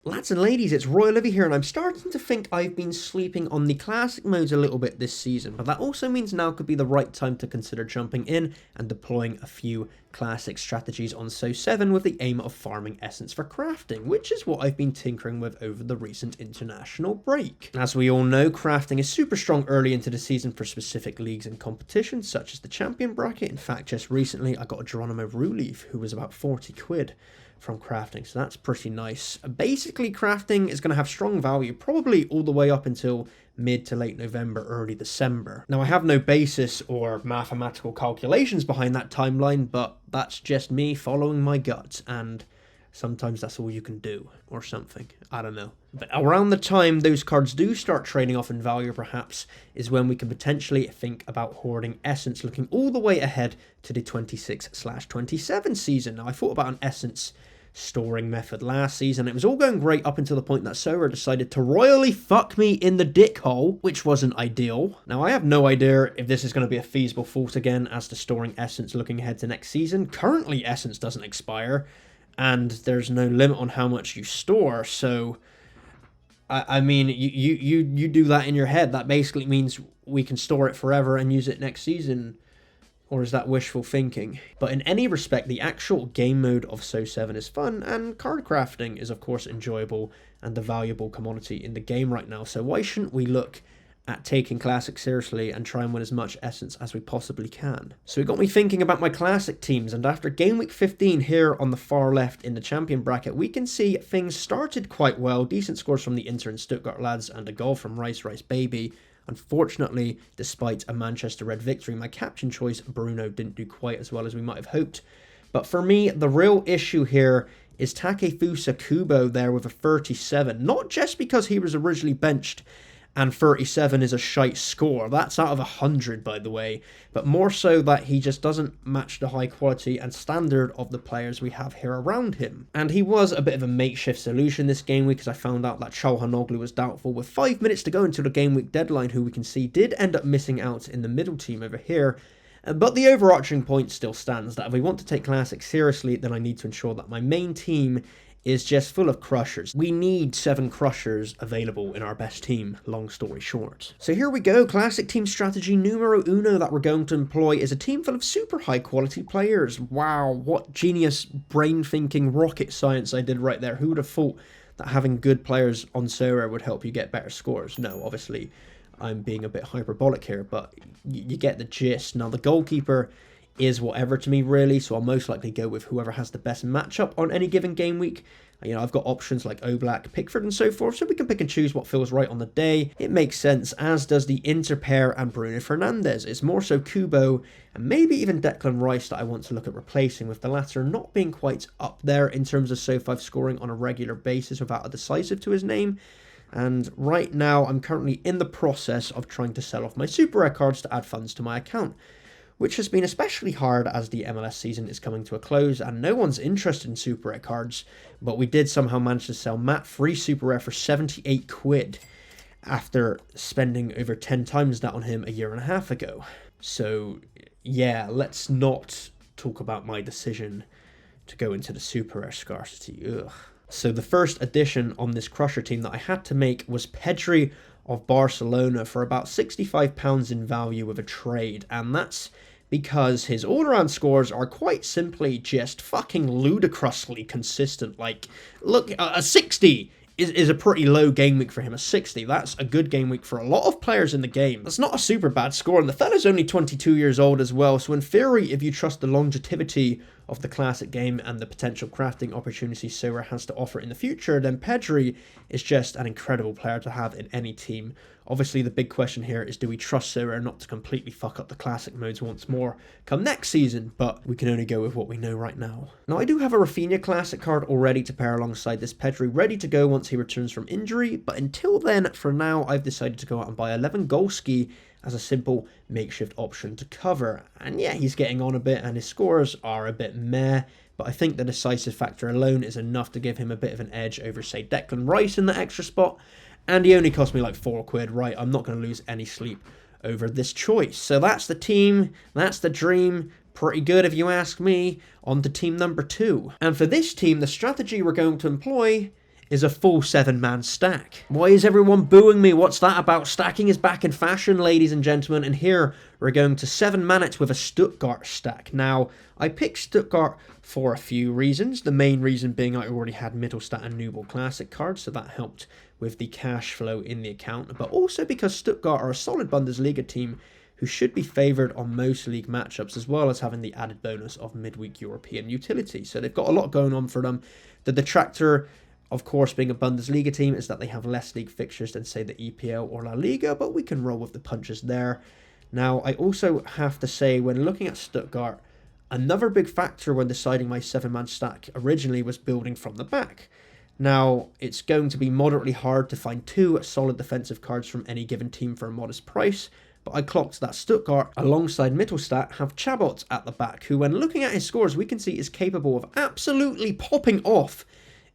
Lads and ladies, it's Royalivi here, and I'm starting to think I've been sleeping on the classic modes a little bit this season, but that also means now could be the right time to consider jumping in and deploying a few classic strategies on So 7 with the aim of farming essence for crafting, which is what I've been tinkering with over the recent international break. As we all know, crafting is super strong early into the season for specific leagues and competitions, such as the champion bracket. In fact, just recently I got a Geronimo Royalivi who was about 40 quid from crafting, so that's pretty nice. Basically, crafting is going to have strong value probably all the way up until mid to late November, early December. Now, I have no basis or mathematical calculations behind that timeline, but that's just me following my gut, and sometimes that's all you can do, or something. I don't know. But around the time those cards do start trading off in value, perhaps, is when we can potentially think about hoarding essence, looking all the way ahead to the 26/27 season. Now, I thought about an essence storing method last season. It was all going great up until the point that Sorare decided to royally fuck me in the dick hole, which wasn't ideal. Now, I have no idea if this is going to be a feasible thought again as to storing essence looking ahead to next season. Currently, essence doesn't expire, and there's no limit on how much you store, so I mean, you do that in your head. That basically means we can store it forever and use it next season. Or is that wishful thinking? But in any respect, the actual game mode of So 7 is fun, and card crafting is of course enjoyable and a valuable commodity in the game right now. So why shouldn't we look at taking Classic seriously and try and win as much essence as we possibly can? So it got me thinking about my Classic teams, and after game week 15 here on the far left in the champion bracket, we can see things started quite well. Decent scores from the Inter and Stuttgart lads, and a goal from Rice Baby. Unfortunately, despite a Manchester Red victory, my captain choice, Bruno, didn't do quite as well as we might have hoped. But for me, the real issue here is Takefusa Kubo there with a 37. Not just because he was originally benched and 37 is a shite score. That's out of 100, by the way. But more so that he just doesn't match the high quality and standard of the players we have here around him. And he was a bit of a makeshift solution this game week, because I found out that Çalhanoğlu was doubtful with 5 minutes to go until the game week deadline, who we can see did end up missing out in the middle team over here. But the overarching point still stands, that if we want to take Classic seriously, then I need to ensure that my main team is just full of crushers. We need 7 crushers available in our best team, long story short. So here we go, Classic team strategy numero uno that we're going to employ is a team full of super high quality players. Wow, what genius brain thinking rocket science I did right there. Who would have thought that having good players on Sorare would help you get better scores? No, obviously I'm being a bit hyperbolic here, but you get the gist. Now, the goalkeeper is whatever to me, really, so I'll most likely go with whoever has the best matchup on any given game week. You know, I've got options like Oblak, Pickford and so forth, so we can pick and choose what feels right on the day. It makes sense, as does the Inter pair and Bruno Fernandes. It's more so Kubo and maybe even Declan Rice that I want to look at replacing, with the latter not being quite up there in terms of So5 scoring on a regular basis without a decisive to his name. And right now, I'm currently in the process of trying to sell off my super rare cards to add funds to my account, which has been especially hard as the MLS season is coming to a close and no one's interested in super rare cards, but we did somehow manage to sell Matt free super rare for 78 quid after spending over 10 times that on him a year and a half ago. So yeah, let's not talk about my decision to go into the super rare scarcity. Ugh. So the first addition on this crusher team that I had to make was Pedri of Barcelona for about £65 in value with a trade, and that's because his all-around scores are quite simply just fucking ludicrously consistent. Like, look, a 60 is a pretty low game week for him. A 60, that's a good game week for a lot of players in the game. That's not a super bad score, and the fella's only 22 years old as well, so in theory, if you trust the longevity of the classic game and the potential crafting opportunities Sorare has to offer in the future, then Pedri is just an incredible player to have in any team. Obviously, the big question here is, do we trust Sorare not to completely fuck up the classic modes once more come next season? But we can only go with what we know right now. Now, I do have a Rafinha classic card already to pair alongside this Pedri, ready to go once he returns from injury, but until then, for now, I've decided to go out and buy 11 Golski as a simple makeshift option to cover. And yeah, he's getting on a bit and his scores are a bit meh, but I think the decisive factor alone is enough to give him a bit of an edge over, say, Declan Rice in the extra spot. And he only cost me like 4 quid, right? I'm not going to lose any sleep over this choice. So that's the team, that's the dream. Pretty good if you ask me. On to team number 2. And for this team, the strategy we're going to employ is a full 7-man stack. Why is everyone booing me? What's that about? Stacking is back in fashion, ladies and gentlemen, and here we're going to 7 man it with a Stuttgart stack. Now, I picked Stuttgart for a few reasons. The main reason being I already had Mittelstadt and Nubel Classic cards, so that helped with the cash flow in the account, but also because Stuttgart are a solid Bundesliga team who should be favoured on most league matchups, as well as having the added bonus of midweek European utility. So they've got a lot going on for them. The detractor, of course, being a Bundesliga team, is that they have less league fixtures than, say, the EPL or La Liga, but we can roll with the punches there. Now, I also have to say, when looking at Stuttgart, another big factor when deciding my 7-man stack originally was building from the back. Now, it's going to be moderately hard to find 2 solid defensive cards from any given team for a modest price, but I clocked that Stuttgart, alongside Mittelstadt, have Chabot at the back, who, when looking at his scores, we can see is capable of absolutely popping off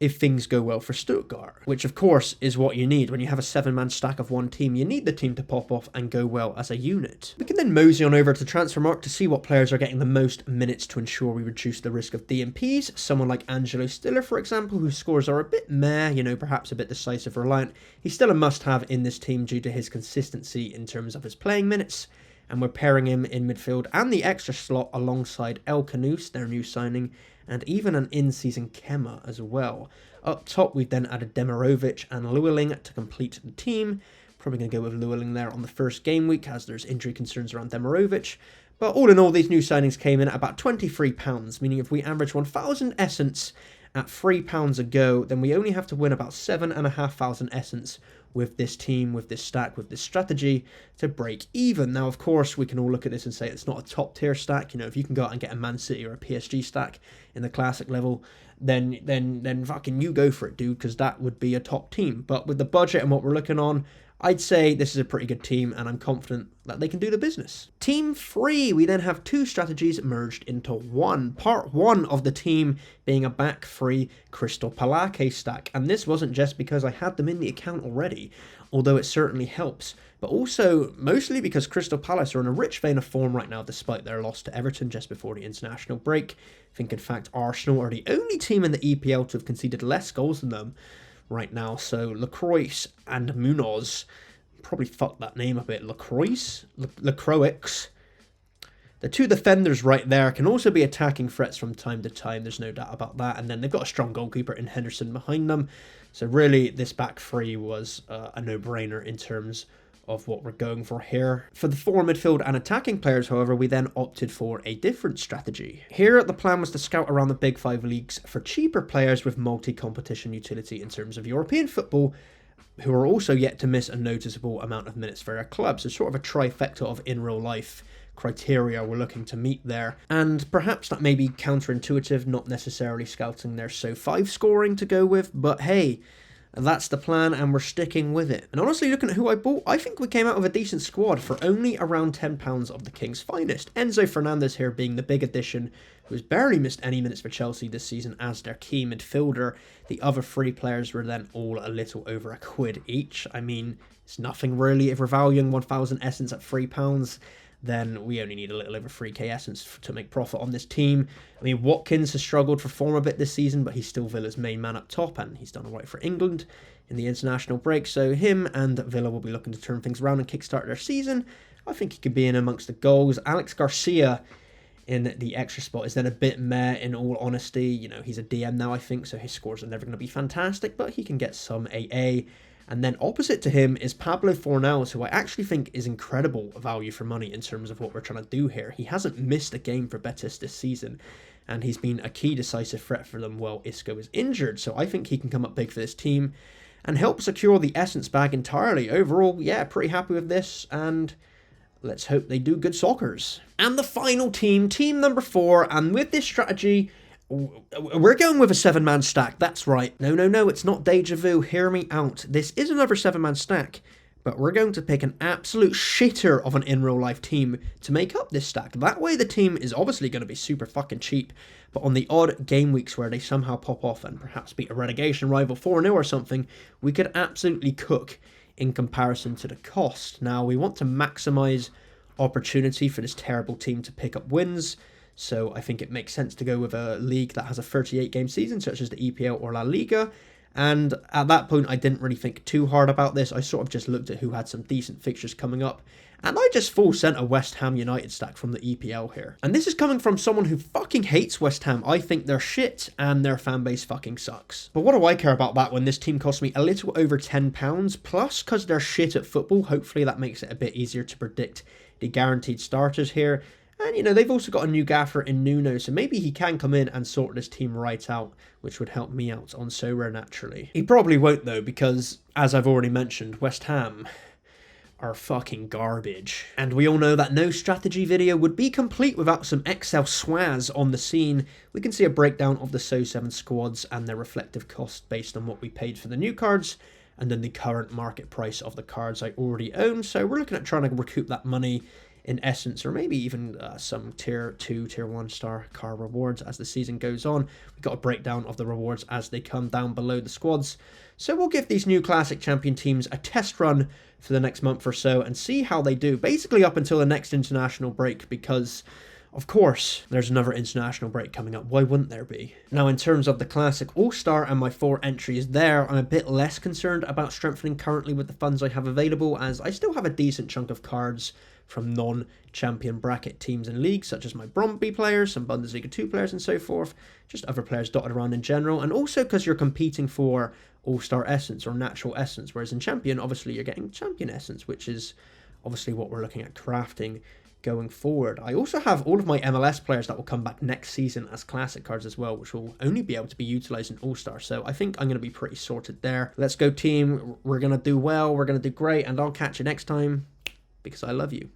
if things go well for Stuttgart, which of course is what you need. When you have a 7-man stack of one team, you need the team to pop off and go well as a unit. We can then mosey on over to Transfermarkt to see what players are getting the most minutes to ensure we reduce the risk of DMPs. Someone like Angelo Stiller, for example, whose scores are a bit meh, you know, perhaps a bit decisive reliant. He's still a must-have in this team due to his consistency in terms of his playing minutes, and we're pairing him in midfield and the extra slot alongside El Canous, their new signing, and even an in-season Kema as well. Up top, we've then added Demirovic and Lewelling to complete the team. Probably going to go with Lewelling there on the first game week, as there's injury concerns around Demirovic. But all in all, these new signings came in at about £23, meaning if we average 1,000 essence at £3 a go, then we only have to win about 7,500 essence with this team, with this stack, with this strategy to break even. Now, of course, we can all look at this and say it's not a top tier stack. You know, if you can go out and get a Man City or a PSG stack in the classic level, then fucking you go for it, dude, because that would be a top team. But with the budget and what we're looking on, I'd say this is a pretty good team, and I'm confident that they can do the business. Team 3, we then have 2 strategies merged into one. Part 1 of the team being a back 3 Crystal Palace stack, and this wasn't just because I had them in the account already, although it certainly helps, but also mostly because Crystal Palace are in a rich vein of form right now despite their loss to Everton just before the international break. I think, in fact, Arsenal are the only team in the EPL to have conceded less goals than them right now, so Lacroix and Munoz, probably fucked that name a bit, Lacroix, the 2 defenders right there can also be attacking threats from time to time, there's no doubt about that, and then they've got a strong goalkeeper in Henderson behind them, so really this back 3 was a no-brainer in terms of what we're going for here. For the 4 midfield and attacking players, however, we then opted for a different strategy. Here, the plan was to scout around the Big 5 leagues for cheaper players with multi-competition utility in terms of European football, who are also yet to miss a noticeable amount of minutes for their clubs. So sort of a trifecta of in real life criteria we're looking to meet there. And perhaps that may be counterintuitive, not necessarily scouting their SO5 scoring to go with, but hey, that's the plan and we're sticking with it. And honestly, looking at who I bought, I think we came out with a decent squad for only around £10 of the King's finest. Enzo Fernandez here being the big addition, who has barely missed any minutes for Chelsea this season as their key midfielder. The other 3 players were then all a little over £1 each. I mean, it's nothing really. If we're valuing 1,000 essence at £3, then we only need a little over 3k essence to make profit on this team. I mean, Watkins has struggled for form a bit this season, but he's still Villa's main man up top, and he's done alright for England in the international break, so him and Villa will be looking to turn things around and kickstart their season. I think he could be in amongst the goals. Alex Garcia in the extra spot is then a bit meh, in all honesty. You know, he's a DM now, I think, so his scores are never going to be fantastic, but he can get some AA. And then opposite to him is Pablo Fornals, who I actually think is incredible value for money in terms of what we're trying to do here. He hasn't missed a game for Betis this season, and he's been a key decisive threat for them while Isco is injured. So I think he can come up big for this team and help secure the essence bag entirely. Overall, yeah, pretty happy with this, and let's hope they do good soccers. And the final team, team number 4, and with this strategy, we're going with a 7-man stack. That's right. No, it's not deja vu. Hear me out. This is another 7-man stack, but we're going to pick an absolute shitter of an in-real-life team to make up this stack. That way the team is obviously going to be super fucking cheap, but on the odd game weeks where they somehow pop off and perhaps beat a relegation rival 4-0 or something, we could absolutely cook in comparison to the cost. Now, we want to maximize opportunity for this terrible team to pick up wins, so I think it makes sense to go with a league that has a 38-game season, such as the EPL or La Liga, And at that point, I didn't really think too hard about this. I sort of just looked at who had some decent fixtures coming up. And I just full sent a West Ham United stack from the EPL here. And this is coming from someone who fucking hates West Ham. I think they're shit and their fan base fucking sucks. But what do I care about that when this team cost me a little over £10? Plus, because they're shit at football, hopefully that makes it a bit easier to predict the guaranteed starters here. And, you know, they've also got a new gaffer in Nuno, so maybe he can come in and sort this team right out, which would help me out on SORARE naturally. He probably won't, though, because, as I've already mentioned, West Ham are fucking garbage. And we all know that no strategy video would be complete without some Excel swaz on the scene. We can see a breakdown of the SO7 squads and their reflective cost based on what we paid for the new cards, and then the current market price of the cards I already own. So we're looking at trying to recoup that money in essence, or maybe even some tier 2, tier 1 star card rewards as the season goes on. We've got a breakdown of the rewards as they come down below the squads. So we'll give these new Classic Champion teams a test run for the next month or so and see how they do, basically up until the next international break, because of course there's another international break coming up. Why wouldn't there be? Now, in terms of the Classic All-Star and my 4 entries there, I'm a bit less concerned about strengthening currently with the funds I have available, as I still have a decent chunk of cards from non-champion bracket teams and leagues, such as my Bromby players, some Bundesliga 2 players and so forth, just other players dotted around in general, and also because you're competing for All-Star Essence or Natural Essence, whereas in Champion, obviously, you're getting Champion Essence, which is obviously what we're looking at crafting going forward. I also have all of my MLS players that will come back next season as Classic cards as well, which will only be able to be utilized in All-Star, so I think I'm going to be pretty sorted there. Let's go, team. We're going to do well, we're going to do great, and I'll catch you next time, because I love you.